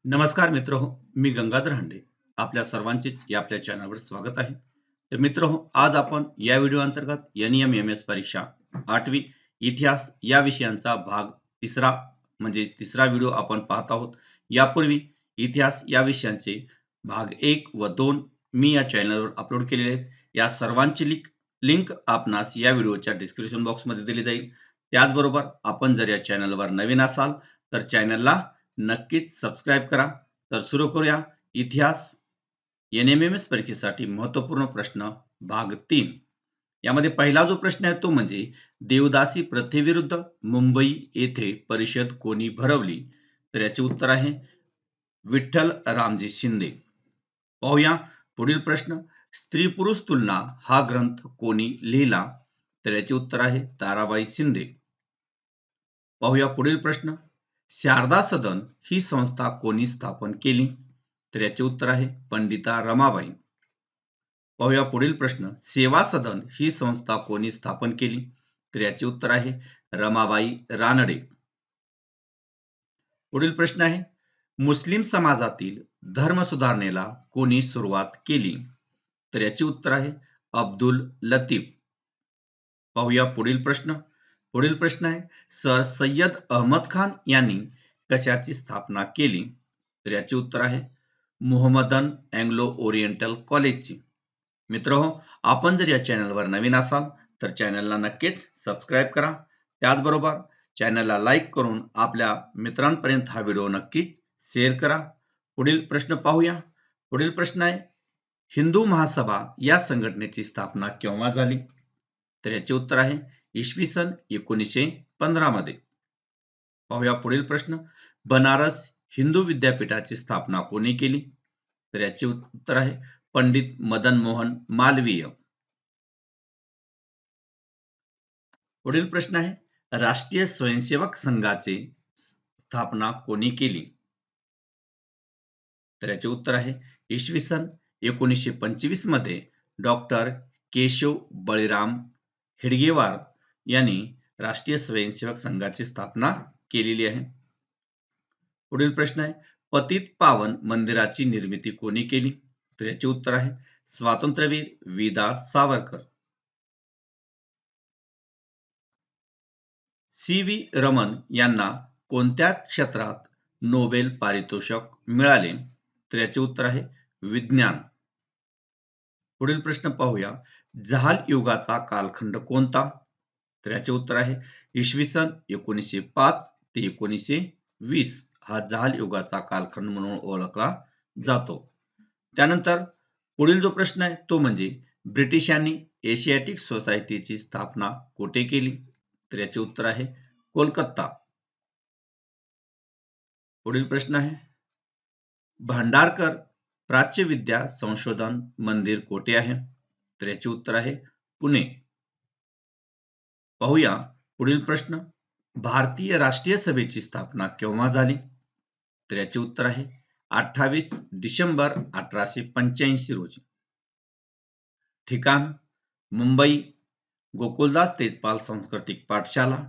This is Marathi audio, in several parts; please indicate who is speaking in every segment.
Speaker 1: नमस्कार मित्र हो, मी गंगाधर हांडे. आपल्या सर्वांचेच या आपल्या चॅनलवर स्वागत आहे. तर मित्र हो, आज आपण या व्हिडिओ अंतर्गत NEM-MS परीक्षा 8वी इतिहास या विषयांचा भाग तिसरा म्हणजे तिसरा व्हिडिओ आपण पाहत आहोत. यापूर्वी इतिहास या विषयांचे भाग 1 व 2 मी या चॅनलवर अपलोड केलेले आहेत. या सर्वांची लिंक आपणास या व्हिडिओच्या डिस्क्रिप्शन बॉक्समध्ये दिली जाईल. त्याचबरोबर आपण जर या चॅनलवर नवीन असाल तर चॅनलला नक्कीच सबस्क्राईब करा. तर सुरू करूया इतिहास NMMS परीक्षेसाठी महत्त्वपूर्ण प्रश्न भाग 3. यामध्ये पहिला जो प्रश्न आहे तो म्हणजे देवदासी प्रथेविरुद्ध मुंबई येथे परिषद कोणी भरवली? तर याचे उत्तर आहे विठ्ठल रामजी शिंदे. पाहूया पुढील प्रश्न. स्त्री पुरुष तुलना हा ग्रंथ कोणी लिहिला? तर याचे उत्तर आहे ताराबाई शिंदे. पाहूया पुढील प्रश्न. शारदा सदन ही संस्था कोणी स्थापन केली? तर याचे उत्तर आहे पंडिता रमाबाई. पाहूया पुढील प्रश्न. सेवा सदन ही संस्था कोणी स्थापन केली? तर याचे उत्तर आहे रमाबाई रानडे. पुढील प्रश्न आहे मुस्लिम समाजातील धर्म सुधारणेला कोणी सुरुवात केली? तर याचे उत्तर आहे अब्दुल लतीफ. पाहूया पुढील प्रश्न. पुढील प्रश्न आहे सर सय्यद अहमद खान यांनी कशाची स्थापना केली? तर याचे उत्तर आहे मुहम्मदन अँग्लो ओरिएंटल कॉलेजची. मित्र हो, आपण जर या चॅनलवर नवीन असाल तर चॅनलला नक्कीच सबस्क्राईब करा. त्याचबरोबर चॅनलला लाईक करून आपल्या मित्रांपर्यंत हा व्हिडिओ नक्कीच शेअर करा. पुढील प्रश्न पाहूया. पुढील प्रश्न आहे हिंदू महासभा या संघटनेची स्थापना केव्हा झाली? तर याचे उत्तर आहे इसवी सन 1915 मध्ये. पाहूया पुढील प्रश्न. बनारस हिंदू विद्यापीठाची स्थापना कोणी केली? तर याचे उत्तर आहे पंडित मदन मोहन मालवीय. पुढील प्रश्न आहे राष्ट्रीय स्वयंसेवक संघाची स्थापना कोणी केली? तर याचे उत्तर आहे इसवी सन 1925 मध्ये डॉक्टर केशव बळीराम हेडगेवार यांनी राष्ट्रीय स्वयंसेवक संघाची स्थापना केलेली आहे. पुढील प्रश्न आहे पतित पावन मंदिराची निर्मिती कोणी केली? तर याचे उत्तर आहे स्वातंत्र्यवीर विदा सावरकर. सी.व्ही. रमन यांना कोणत्या क्षेत्रात नोबेल पारितोषिक मिळाले? तर याचे उत्तर आहे विज्ञान. पुढील प्रश्न पाहूया. जहाल युगाचा कालखंड कोणता? तर याचे उत्तर आहे इसवी सन 1905 ते 1920 हा जहाल युगाचा कालखंड म्हणून ओळखला जातो. त्यानंतर पुढील जो प्रश्न आहे तो म्हणजे ब्रिटिशांनी एशियाटिक सोसायटीची स्थापना कुठे केली? तर याचे उत्तर आहे कोलकाता. पुढील प्रश्न आहे भांडारकर प्राच्यविद्या संशोधन मंदिर कोठे आहे? तर याचे उत्तर आहे पुणे. पाहूया पुढील प्रश्न. भारतीय राष्ट्रीय सभेची स्थापना केव्हा झाली? तर याचे उत्तर आहे 28 डिसेंबर 1885 रोजी. ठिकाण मुंबई गोकुलदास तेजपाल सांस्कृतिक पाठशाला.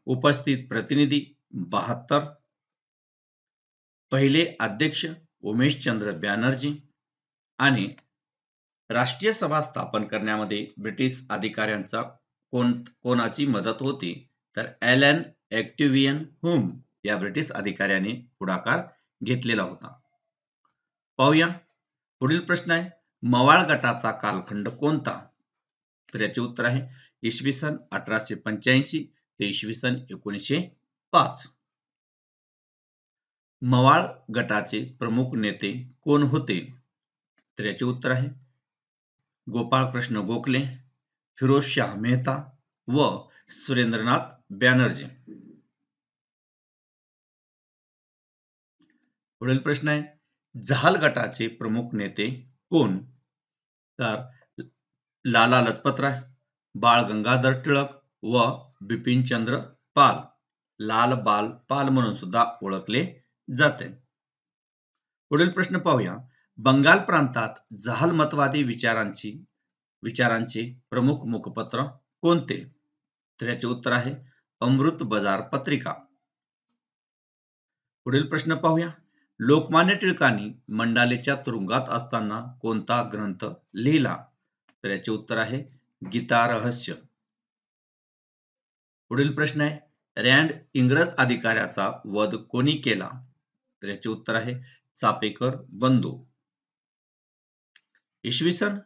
Speaker 1: उपस्थित प्रतिनिधी 72. पहिले अध्यक्ष उमेशचंद्र बॅनर्जी. आणि राष्ट्रीय सभा स्थापन करण्यामध्ये ब्रिटिश अधिकाऱ्यांचा कोणाची मदत होती? तर एलन ॲक्टिव्हियन हुम या ब्रिटिश अधिकाऱ्याने पुढाकार घेतलेला होता. पाहूया पुढील प्रश्न आहे मवाळ गटाचा कालखंड कोणता? तर याचे उत्तर आहे इसवी सन 1885 ते इसवी सन 1905. मवाळ गटाचे प्रमुख नेते कोण होते? तर याचे उत्तर आहे गोपाळकृष्ण गोखले, फिरोजशाह मेहता व सुरेंद्रनाथ बॅनर्जी. पुढील प्रश्न आहे जहाल गटाचे प्रमुख नेते कोण? तर लाला लजपतराय, बाळ गंगाधर टिळक व बिपिनचंद्र पाल. लाल बाल पाल म्हणून सुद्धा ओळखले जाते. पुढील प्रश्न पाहूया. बंगाल प्रांतात जहालमतवादी विचारांचे प्रमुख मुखपत्र कोणते? तर याचे उत्तर आहे अमृत बाजार पत्रिका. पुढील प्रश्न पाहूया. लोकमान्य टिळकांनी मंडालेच्या तुरुंगात असताना कोणता ग्रंथ लिहिला? तर याचे उत्तर आहे गीता रहस्य. पुढील प्रश्न आहे, रँड इंग्रज अधिकाऱ्याचा वध कोणी केला? तर याचे उत्तर आहे चापेकर बंधू. इसवी सन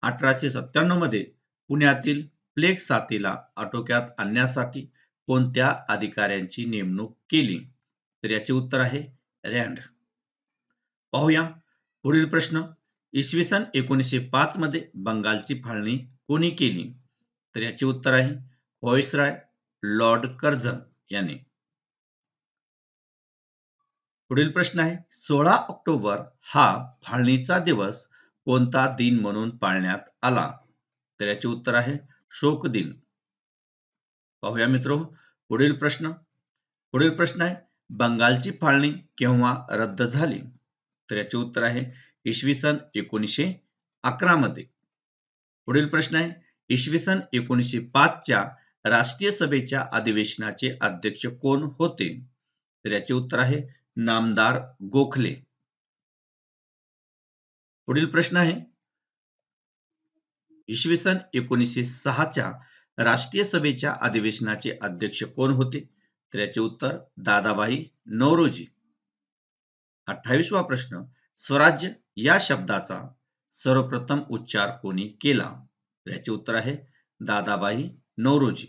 Speaker 1: 1897 मध्ये पुण्यातील प्लेग साथीला आटोक्यात आणण्यासाठी कोणत्या अधिकाऱ्यांची नेमणूक केली? तर याचे उत्तर आहे रँड. पाहूया पुढील प्रश्न. इसवी सन 1905 मध्ये बंगालची फाळणी कोणी केली? तर याचे उत्तर आहे व्हॉइसरॉय लॉर्ड कर्झन यांनी. पुढील प्रश्न आहे, 16 ऑक्टोबर हा फाळणीचा दिवस कोणता दिन म्हणून पाळण्यात आला? तर याचे उत्तर आहे शोक दिन. पाहूया मित्रो पुढील प्रश्न. पुढील प्रश्न आहे, बंगालची फाळणी केव्हा रद्द झाली? तर याचे उत्तर आहे इसवी सन 1911 मध्ये. पुढील प्रश्न आहे, इसवी सन 1905 च्या राष्ट्रीय सभेच्या अधिवेशनाचे अध्यक्ष कोण होते? तर याचे उत्तर आहे नामदार गोखले. पुढील प्रश्न आहे, इसवी सन 1906 च्या राष्ट्रीय सभेच्या अधिवेशनाचे अध्यक्ष कोण होते? तर याचे उत्तर दादाभाई नौरोजी. 28वा प्रश्न, स्वराज्य या शब्दाचा सर्वप्रथम उच्चार कोणी केला? तर याचे उत्तर आहे दादाभाई नौरोजी.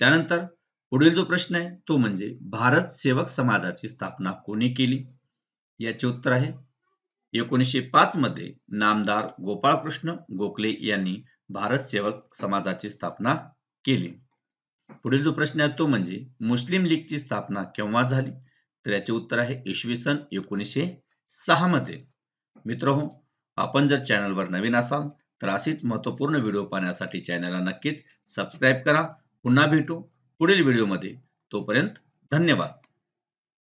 Speaker 1: त्यानंतर पुढील जो प्रश्न आहे तो म्हणजे भारत सेवक समाजाची स्थापना कोणी केली? याचे उत्तर आहे 1905 मध्ये नामदार गोपाळकृष्ण गोखले यांनी भारत सेवक समाजाची स्थापना केली. पुढील जो प्रश्न आहे तो म्हणजे मुस्लिम लीगची स्थापना केव्हा झाली? तर याचे उत्तर आहे इसवी सन 1906 मध्ये. मित्रहो, आपण जर चॅनलवर नवीन असाल तर अशीच महत्त्वपूर्ण व्हिडिओ पाहण्यासाठी चॅनलला नक्कीच सबस्क्राईब करा. पुन्हा भेटू पुढील व्हिडिओमध्ये. तोपर्यंत धन्यवाद.